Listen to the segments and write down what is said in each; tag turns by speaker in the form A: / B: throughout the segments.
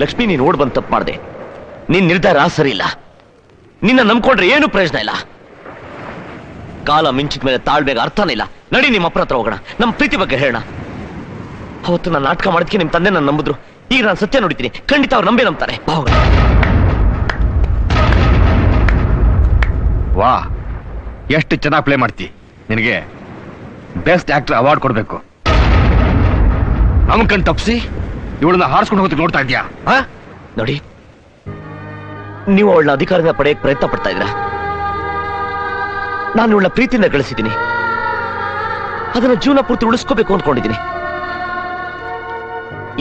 A: ಲಕ್ಷ್ಮಿ, ನೀನು ಓಡ್ ಬಂದು ತಪ್ಪು ಮಾಡಿದೆ. ನಿನ್ ನಿರ್ಧಾರ ಸರಿ ಇಲ್ಲ. ನಿನ್ನ ನಂಬ್ಕೊಂಡ್ರೆ ಏನು ಪ್ರಯೋಜನ ಇಲ್ಲ. ಕಾಲ ಮಿಂಚಿದ ಮೇಲೆ ತಾಳ್ಬೇಗ ಅರ್ಥನೇ ಇಲ್ಲ. ನಡಿ, ನಿಮ್ಮ ಅಪ್ಪನ ಹತ್ರ ಹೋಗೋಣ, ನಮ್ಮ ಪ್ರೀತಿ ಬಗ್ಗೆ ಹೇಳೋಣ. ಅವತ್ತು ನಾನು ನಾಟಕ ಮಾಡಿದ್ಕೆ ನಿಮ್ ತಂದೆ ನನ್ನ ನಂಬಿದ್ರು. ಈಗ ನಾನು ಸತ್ಯ ನೋಡಿದ್ದೀನಿ, ಖಂಡಿತ ಅವ್ರು ನಂಬ್ತಾರೆ.
B: ವಾ, ಎಷ್ಟು ಚೆನ್ನಾಗಿ ಪ್ಲೇ ಮಾಡ್ತಿ. ನಿನಗೆ ಬೆಸ್ಟ್ ಆಕ್ಟರ್ ಅವಾರ್ಡ್ ಕೊಡ್ಬೇಕು. ನಮ್ ಕಣ್ ತಪ್ಪಿಸಿ ಇವಳನ್ನ ಹಾರಿಸ್ಕೊಂಡು ಹೋಗಿ ನೋಡ್ತಾ ಇದ್ಯಾ?
A: ನೋಡಿ, ನೀವು ಅವಳನ್ನ ಅಧಿಕಾರದಿಂದ ಪಡೆಯಕ್ಕೆ ಪ್ರಯತ್ನ ಪಡ್ತಾ ಇದ್ದೀರಾ. ನಾನು ಇವಳನ್ನ ಪ್ರೀತಿಯಿಂದ ಗಳಿಸಿದ್ದೀನಿ. ಅದನ್ನ ಜೀವನ ಪೂರ್ತಿ ಉಳಿಸ್ಕೋಬೇಕು ಅಂದ್ಕೊಂಡಿದ್ದೀನಿ.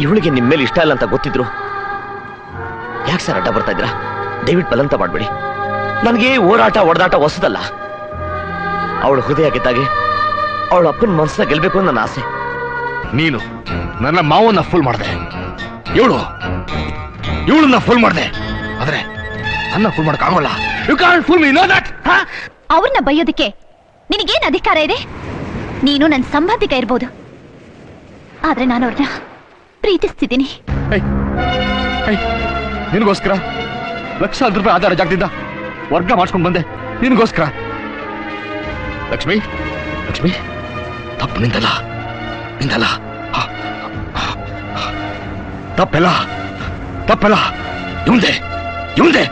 A: ಇವಳಿಗೆ ನಿಮ್ಮ ಮೇಲೆ ಇಷ್ಟ ಇಲ್ಲ ಅಂತ ಗೊತ್ತಿದ್ರು ಯಾಕೆ ಸರ್ ಅಡ್ಡ ಬರ್ತಾ ಇದ್ದೀರಾ? ದಯವಿಟ್ಟು ಬಲಂತ ಮಾಡಬೇಡಿ. ನನಗೆ ಹೋರಾಟ ಹೊಡೆದಾಟ ಹೊಸದಲ್ಲ. ಅವಳ ಹೃದಯ ಗೆದ್ದಾಗೆ ಅವಳ ಅಪ್ಪನ ಮನಸ್ಸನ್ನ ಗೆಲ್ಬೇಕು ಅಂತ ನನ್ನ ಆಸೆ.
B: ನೀನು ನನ್ನ ಮಾವನ್ನ ಫುಲ್ ಮಾಡಿದೆ, ಇವಳನ್ನ ಫುಲ್ ಮಾಡಿದೆ, ಆದ್ರೆ ನನ್ನ ಫುಲ್ ಮಾಡಕ್ ಆಗೋಲ್ಲ. You can't fool me, know that.
C: ಅವ್ರನ್ನ ಬೈಯೋದಕ್ಕೆ ನಿನಗೇನ್ ಅಧಿಕಾರ ಇದೆ? ನೀನು ನನ್ನ ಸಂಬಂಧಿಕ ಇರ್ಬೋದು, ಆದ್ರೆ ನಾನು ಅವ್ರನ್ನ ಪ್ರೀತಿಸ್ತಿದ್ದೀನಿ.
B: ನಿನಗೋಸ್ಕರ ಲಕ್ಷಾಂತರ ರೂಪಾಯಿ ಆಧಾರ ಜಾಗದಿಂದ ವರ್ಗ ಮಾಡ್ಸ್ಕೊಂಡು ಬಂದೆ, ನಿನಗೋಸ್ಕರ. ಲಕ್ಷ್ಮಿ, ಲಕ್ಷ್ಮಿ, ತಪ್ಪು ನಿಂದಲ್ಲ, ನಿಂದಲ್ಲ. ತಪ್ಪೆಲ್ಲ ಇವಂದೆ.